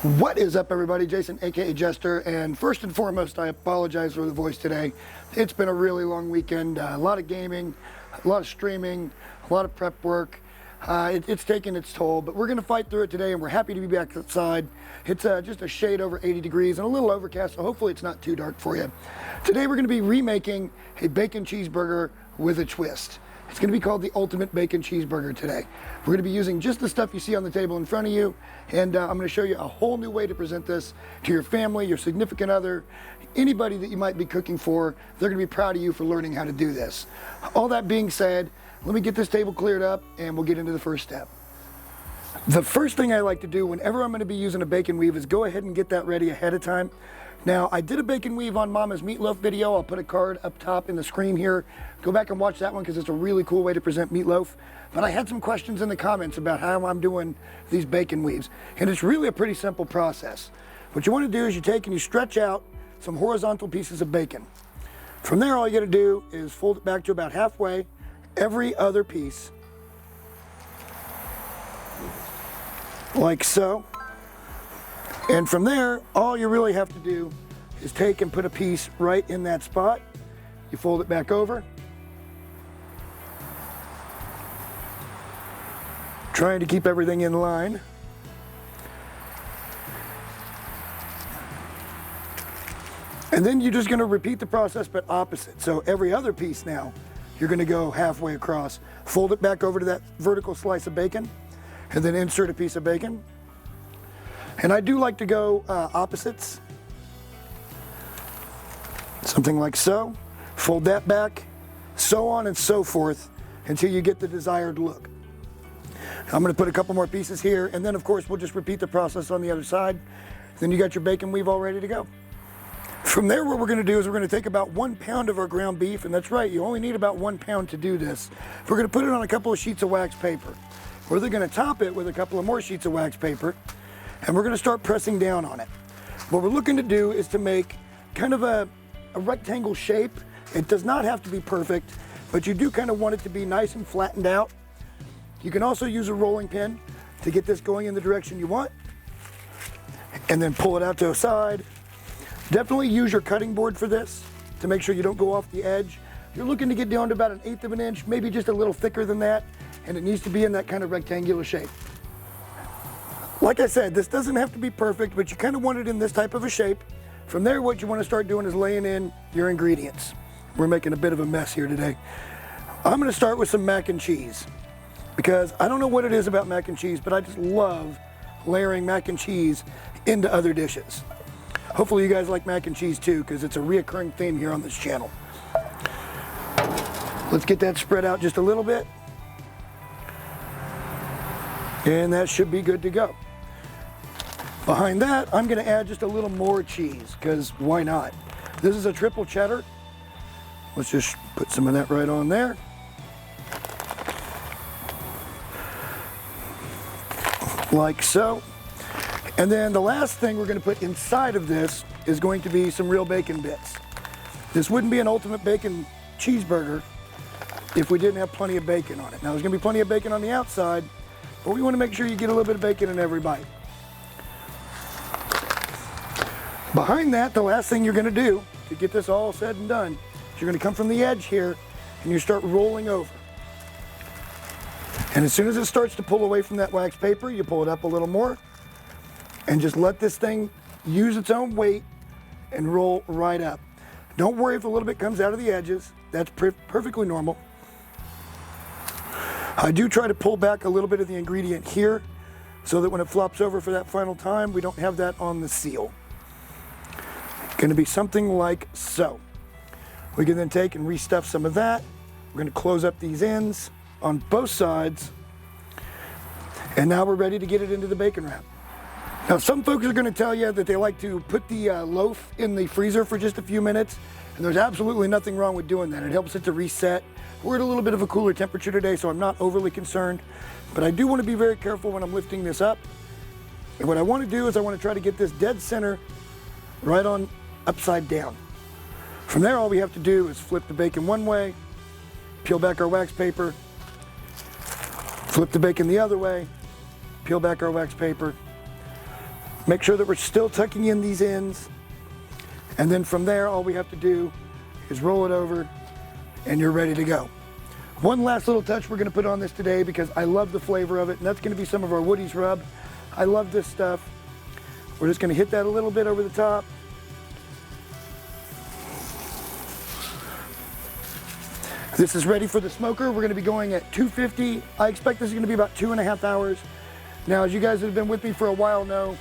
What is up, everybody? Jason, aka Jester, and first and foremost, I apologize for the voice today. It's been a really long weekend, a lot of gaming, a lot of streaming, a lot of prep work. It's taken its toll, but we're going to fight through it today, and we're happy to be back outside. It's just a shade over 80 degrees and a little overcast, so hopefully it's not too dark for you. Today we're going to be remaking a bacon cheeseburger with a twist. It's going to be called the Ultimate Bacon Cheeseburger today. We're going to be using just the stuff you see on the table in front of you, and I'm going to show you a whole new way to present this to your family, your significant other, anybody that you might be cooking for. They're going to be proud of you for learning how to do this. All that being said, let me get this table cleared up and we'll get into the first step. The first thing I like to do whenever I'm going to be using a bacon weave is go ahead and get that ready ahead of time. Now, I did a bacon weave on Mama's meatloaf video. I'll put a card up top in the screen here. Go back and watch that one because it's a really cool way to present meatloaf. But I had some questions in the comments about how I'm doing these bacon weaves. And it's really a pretty simple process. What you want to do is you take and you stretch out some horizontal pieces of bacon. From there, all you got to do is fold it back to about halfway, every other piece, like so. And from there, all you really have to do is take and put a piece right in that spot. You fold it back over. Trying to keep everything in line. And then you're just going to repeat the process but opposite. So every other piece now, you're going to go halfway across. Fold it back over to that vertical slice of bacon, and then insert a piece of bacon. And I do like to go opposites. Something like so. Fold that back, so on and so forth until you get the desired look. I'm going to put a couple more pieces here, and then of course we'll just repeat the process on the other side. Then you got your bacon weave all ready to go. From there, what we're going to do is we're going to take about 1 pound of our ground beef, and that's right, you only need about 1 pound to do this. We're going to put it on a couple of sheets of wax paper. We're then going to top it with a couple of more sheets of wax paper, and we're going to start pressing down on it. What we're looking to do is to make kind of a rectangle shape. It does not have to be perfect, but you do kind of want it to be nice and flattened out. You can also use a rolling pin to get this going in the direction you want, and then pull it out to a side. Definitely use your cutting board for this to make sure you don't go off the edge. You're looking to get down to about 1/8 of an inch, maybe just a little thicker than that, and it needs to be in that kind of rectangular shape. Like I said, this doesn't have to be perfect, but you kind of want it in this type of a shape. From there, what you want to start doing is laying in your ingredients. We're making a bit of a mess here today. I'm going to start with some mac and cheese, because I don't know what it is about mac and cheese, but I just love layering mac and cheese into other dishes. Hopefully you guys like mac and cheese too, because it's a reoccurring theme here on this channel. Let's get that spread out just a little bit. And that should be good to go. Behind that, I'm going to add just a little more cheese, because why not? This is a triple cheddar. Let's just put some of that right on there. Like so. And then the last thing we're going to put inside of this is going to be some real bacon bits. This wouldn't be an ultimate bacon cheeseburger if we didn't have plenty of bacon on it. Now there's going to be plenty of bacon on the outside, but we want to make sure you get a little bit of bacon in every bite. Behind that, the last thing you're going to do to get this all said and done is you're going to come from the edge here and you start rolling over. And as soon as it starts to pull away from that wax paper, you pull it up a little more and just let this thing use its own weight and roll right up. Don't worry if a little bit comes out of the edges. That's perfectly normal. I do try to pull back a little bit of the ingredient here so that when it flops over for that final time, we don't have that on the seal. Going to be something like so. We can then take and restuff some of that. We're going to close up these ends on both sides. And now we're ready to get it into the bacon wrap. Now, some folks are going to tell you that they like to put the loaf in the freezer for just a few minutes, and there's absolutely nothing wrong with doing that. It helps it to reset. We're at a little bit of a cooler temperature today, so I'm not overly concerned, but I do want to be very careful when I'm lifting this up. And what I want to do is I want to try to get this dead center right on upside down. From there, all we have to do is flip the bacon one way, peel back our wax paper, flip the bacon the other way, peel back our wax paper, Make sure that we're still tucking in these ends. And then from there, all we have to do is roll it over and you're ready to go. One last little touch we're gonna put on this today because I love the flavor of it, and that's gonna be some of our Woody's Rub. I love this stuff. We're just gonna hit that a little bit over the top. This is ready for the smoker. We're gonna be going at 250. I expect this is gonna be about 2.5 hours. Now, as you guys that have been with me for a while know,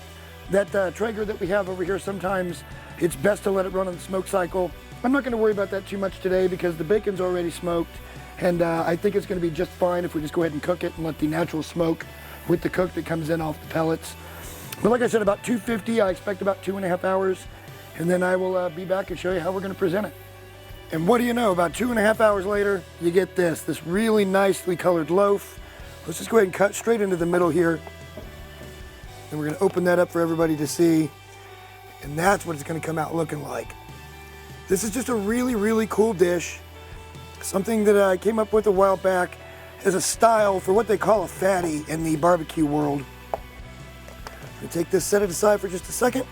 that Traeger that we have over here, sometimes it's best to let it run on the smoke cycle. I'm not gonna worry about that too much today because the bacon's already smoked, and I think it's gonna be just fine if we just go ahead and cook it and let the natural smoke with the cook that comes in off the pellets. But like I said, about 250, I expect about 2.5 hours, and then I will be back and show you how we're gonna present it. And what do you know, about 2.5 hours later, you get this really nicely colored loaf. Let's just go ahead and cut straight into the middle here. And we're gonna open that up for everybody to see. And that's what it's gonna come out looking like. This is just a really, really cool dish. Something that I came up with a while back as a style for what they call a fatty in the barbecue world. I'm gonna take this, set it aside for just a second.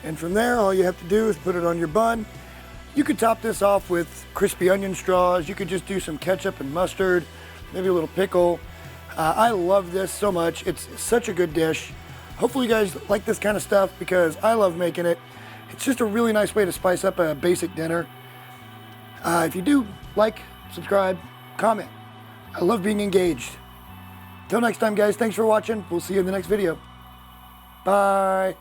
And from there, all you have to do is put it on your bun. You could top this off with crispy onion straws. You could just do some ketchup and mustard, maybe a little pickle. I love this so much. It's such a good dish. Hopefully you guys like this kind of stuff because I love making it. It's just a really nice way to spice up a basic dinner. If you do, like, subscribe, comment. I love being engaged. Till next time, guys, thanks for watching. We'll see you in the next video. Bye.